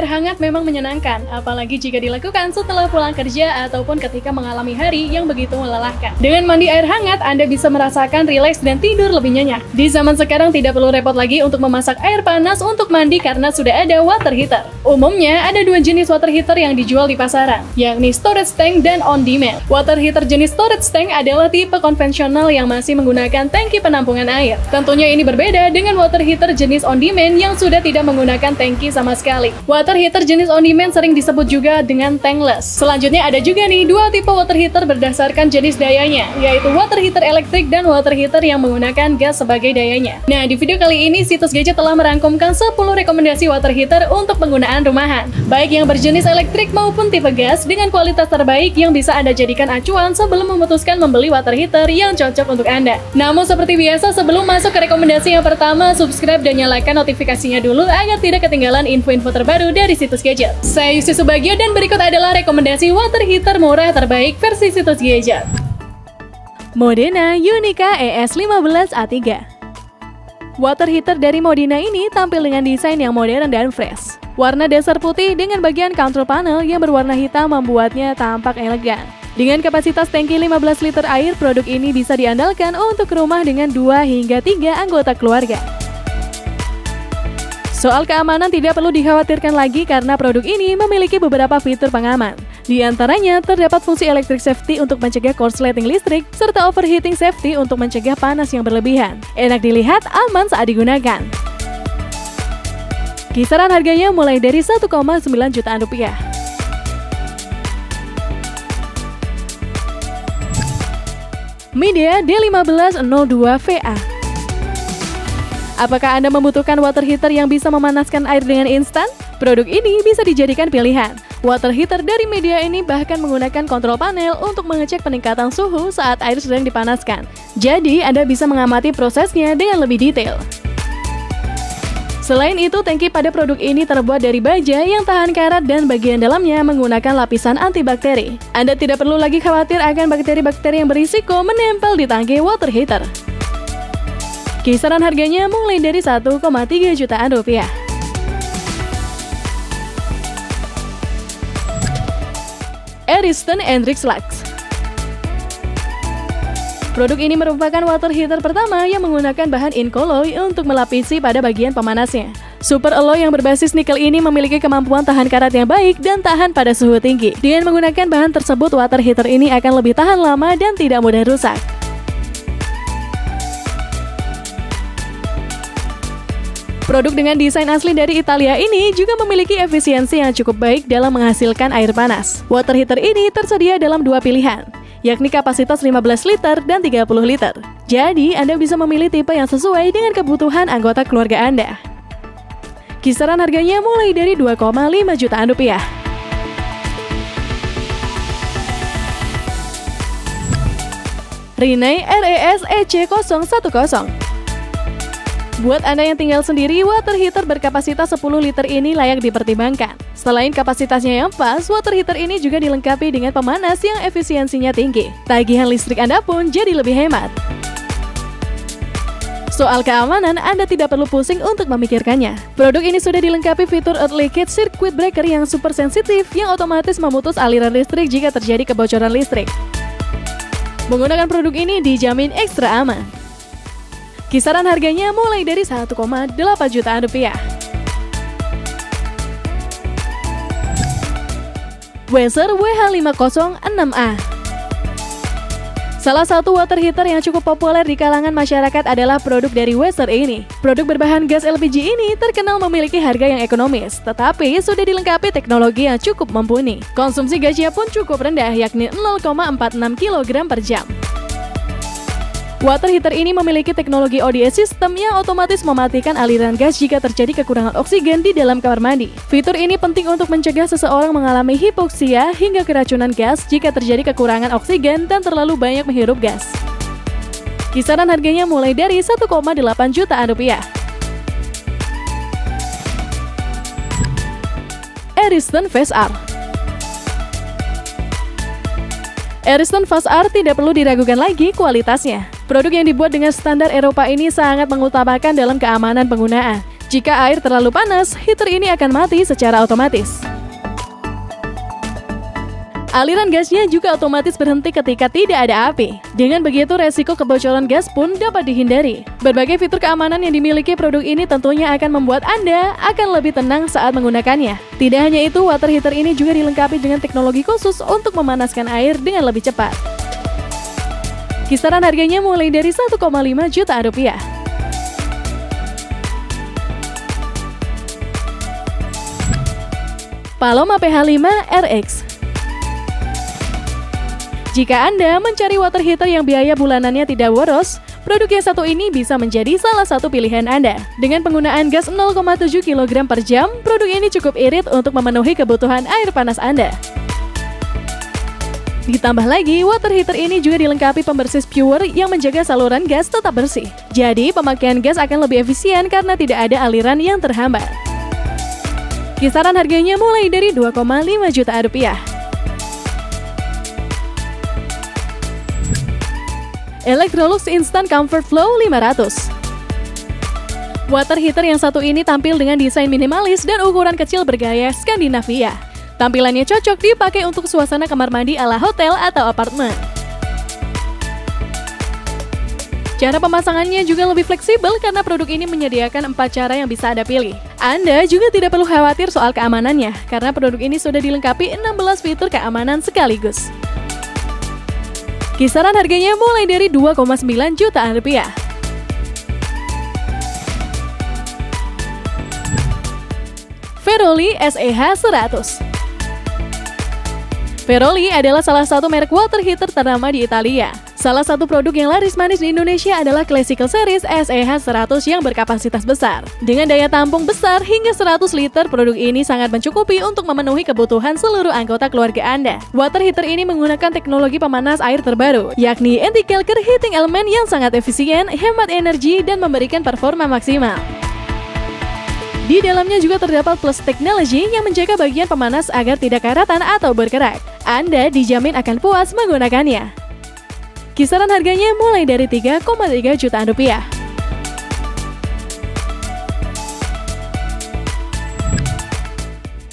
air hangat memang menyenangkan, apalagi jika dilakukan setelah pulang kerja ataupun ketika mengalami hari yang begitu melelahkan. Dengan mandi air hangat, Anda bisa merasakan rileks dan tidur lebih nyenyak. Di zaman sekarang tidak perlu repot lagi untuk memasak air panas untuk mandi karena sudah ada water heater. Umumnya ada dua jenis water heater yang dijual di pasaran, yakni storage tank dan on demand. Water heater jenis storage tank adalah tipe konvensional yang masih menggunakan tangki penampungan air. Tentunya ini berbeda dengan water heater jenis on demand yang sudah tidak menggunakan tangki sama sekali. Water heater jenis on demand sering disebut juga dengan tankless. Selanjutnya ada juga nih dua tipe water heater berdasarkan jenis dayanya, yaitu water heater elektrik dan water heater yang menggunakan gas sebagai dayanya. Nah, di video kali ini Situs Gadget telah merangkumkan 10 rekomendasi water heater untuk penggunaan rumahan, baik yang berjenis elektrik maupun tipe gas dengan kualitas terbaik yang bisa Anda jadikan acuan sebelum memutuskan membeli water heater yang cocok untuk Anda. Namun seperti biasa, sebelum masuk ke rekomendasi yang pertama, subscribe dan nyalakan notifikasinya dulu agar tidak ketinggalan info-info terbaru dari Situs Gadget. Saya Yusti Subagio dan berikut adalah rekomendasi water heater murah terbaik versi Situs Gadget. Modena Unica ES15A3. Water heater dari Modena ini tampil dengan desain yang modern dan fresh. Warna dasar putih dengan bagian control panel yang berwarna hitam membuatnya tampak elegan. Dengan kapasitas tangki 15 liter air, produk ini bisa diandalkan untuk rumah dengan 2 hingga 3 anggota keluarga. Soal keamanan tidak perlu dikhawatirkan lagi karena produk ini memiliki beberapa fitur pengaman. Di antaranya, terdapat fungsi electric safety untuk mencegah korsleting listrik, serta overheating safety untuk mencegah panas yang berlebihan. Enak dilihat, aman saat digunakan. Kisaran harganya mulai dari 1,9 jutaan rupiah. Midea D1502VA. Apakah Anda membutuhkan water heater yang bisa memanaskan air dengan instan? Produk ini bisa dijadikan pilihan. Water heater dari Midea ini bahkan menggunakan kontrol panel untuk mengecek peningkatan suhu saat air sedang dipanaskan. Jadi, Anda bisa mengamati prosesnya dengan lebih detail. Selain itu, tangki pada produk ini terbuat dari baja yang tahan karat dan bagian dalamnya menggunakan lapisan antibakteri. Anda tidak perlu lagi khawatir akan bakteri-bakteri yang berisiko menempel di tangki water heater. Kisaran harganya mulai dari 1,3 jutaan rupiah. Ariston Hendrix Lux. Produk ini merupakan water heater pertama yang menggunakan bahan Incoloy untuk melapisi pada bagian pemanasnya. Super alloy yang berbasis nikel ini memiliki kemampuan tahan karat yang baik dan tahan pada suhu tinggi. Dengan menggunakan bahan tersebut, water heater ini akan lebih tahan lama dan tidak mudah rusak. Produk dengan desain asli dari Italia ini juga memiliki efisiensi yang cukup baik dalam menghasilkan air panas. Water heater ini tersedia dalam dua pilihan, yakni kapasitas 15 liter dan 30 liter. Jadi, Anda bisa memilih tipe yang sesuai dengan kebutuhan anggota keluarga Anda. Kisaran harganya mulai dari 2,5 jutaan rupiah. Rinnai RES EC010. Buat Anda yang tinggal sendiri, water heater berkapasitas 10 liter ini layak dipertimbangkan. Selain kapasitasnya yang pas, water heater ini juga dilengkapi dengan pemanas yang efisiensinya tinggi. Tagihan listrik Anda pun jadi lebih hemat. Soal keamanan, Anda tidak perlu pusing untuk memikirkannya. Produk ini sudah dilengkapi fitur Earth Leakage Circuit Breaker yang super sensitif yang otomatis memutus aliran listrik jika terjadi kebocoran listrik. Menggunakan produk ini dijamin ekstra aman. Kisaran harganya mulai dari 1,8 jutaan rupiah. Weser WH506A. Salah satu water heater yang cukup populer di kalangan masyarakat adalah produk dari Weser ini. Produk berbahan gas LPG ini terkenal memiliki harga yang ekonomis, tetapi sudah dilengkapi teknologi yang cukup mumpuni. Konsumsi gasnya pun cukup rendah, yakni 0,46 kg per jam. Water heater ini memiliki teknologi ODS system yang otomatis mematikan aliran gas jika terjadi kekurangan oksigen di dalam kamar mandi. Fitur ini penting untuk mencegah seseorang mengalami hipoksia hingga keracunan gas jika terjadi kekurangan oksigen dan terlalu banyak menghirup gas. Kisaran harganya mulai dari 1,8 jutaan rupiah. Ariston Fast R. Ariston Fast R tidak perlu diragukan lagi kualitasnya. Produk yang dibuat dengan standar Eropa ini sangat mengutamakan dalam keamanan penggunaan. Jika air terlalu panas, heater ini akan mati secara otomatis. Aliran gasnya juga otomatis berhenti ketika tidak ada api. Dengan begitu, resiko kebocoran gas pun dapat dihindari. Berbagai fitur keamanan yang dimiliki produk ini tentunya akan membuat Anda akan lebih tenang saat menggunakannya. Tidak hanya itu, water heater ini juga dilengkapi dengan teknologi khusus untuk memanaskan air dengan lebih cepat. Kisaran harganya mulai dari 1,5 juta rupiah. Paloma PH5 RX. Jika Anda mencari water heater yang biaya bulanannya tidak boros, produk yang satu ini bisa menjadi salah satu pilihan Anda. Dengan penggunaan gas 0,7 kg per jam, produk ini cukup irit untuk memenuhi kebutuhan air panas Anda. Ditambah lagi, water heater ini juga dilengkapi pembersih spewer yang menjaga saluran gas tetap bersih. Jadi, pemakaian gas akan lebih efisien karena tidak ada aliran yang terhambat. Kisaran harganya mulai dari 2,5 juta rupiah. Electrolux Instant Comfort Flow 500. Water heater yang satu ini tampil dengan desain minimalis dan ukuran kecil bergaya Skandinavia. Tampilannya cocok dipakai untuk suasana kamar mandi ala hotel atau apartemen. Cara pemasangannya juga lebih fleksibel karena produk ini menyediakan 4 cara yang bisa Anda pilih. Anda juga tidak perlu khawatir soal keamanannya, karena produk ini sudah dilengkapi 16 fitur keamanan sekaligus. Kisaran harganya mulai dari 2,9 juta rupiah. Veroli SEH 100. Veroli adalah salah satu merek water heater ternama di Italia. Salah satu produk yang laris manis di Indonesia adalah Classical Series SEH 100 yang berkapasitas besar. Dengan daya tampung besar hingga 100 liter, produk ini sangat mencukupi untuk memenuhi kebutuhan seluruh anggota keluarga Anda. Water heater ini menggunakan teknologi pemanas air terbaru, yakni anti-calcer heating element yang sangat efisien, hemat energi, dan memberikan performa maksimal. Di dalamnya juga terdapat plus teknologi yang menjaga bagian pemanas agar tidak karatan atau bergerak. Anda dijamin akan puas menggunakannya. Kisaran harganya mulai dari 3,3 jutaan rupiah.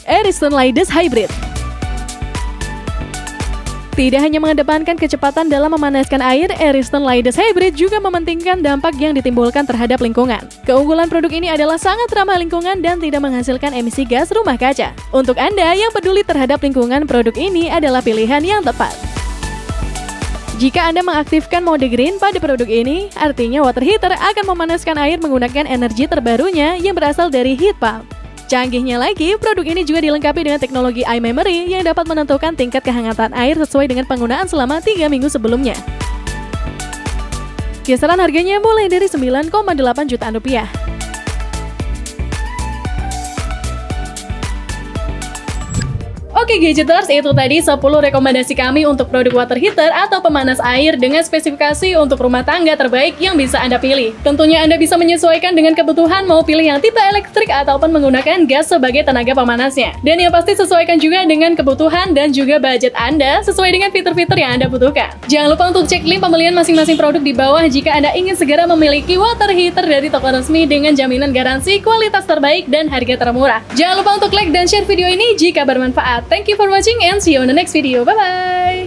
Ariston Laides Hybrid. Tidak hanya mengedepankan kecepatan dalam memanaskan air, Ariston Laides Hybrid juga mementingkan dampak yang ditimbulkan terhadap lingkungan. Keunggulan produk ini adalah sangat ramah lingkungan dan tidak menghasilkan emisi gas rumah kaca. Untuk Anda yang peduli terhadap lingkungan, produk ini adalah pilihan yang tepat. Jika Anda mengaktifkan mode green pada produk ini, artinya water heater akan memanaskan air menggunakan energi terbarunya yang berasal dari heat pump. Canggihnya lagi, produk ini juga dilengkapi dengan teknologi iMemory yang dapat menentukan tingkat kehangatan air sesuai dengan penggunaan selama 3 minggu sebelumnya. Kisaran harganya mulai dari 9,8 jutaan rupiah. Oke Gadgeters, itu tadi 10 rekomendasi kami untuk produk water heater atau pemanas air dengan spesifikasi untuk rumah tangga terbaik yang bisa Anda pilih. Tentunya Anda bisa menyesuaikan dengan kebutuhan, mau pilih yang tipe elektrik ataupun menggunakan gas sebagai tenaga pemanasnya. Dan yang pasti sesuaikan juga dengan kebutuhan dan juga budget Anda sesuai dengan fitur-fitur yang Anda butuhkan. Jangan lupa untuk cek link pembelian masing-masing produk di bawah jika Anda ingin segera memiliki water heater dari toko resmi dengan jaminan garansi, kualitas terbaik, dan harga termurah. Jangan lupa untuk like dan share video ini jika bermanfaat. Thank you for watching and see you on the next video. Bye-bye!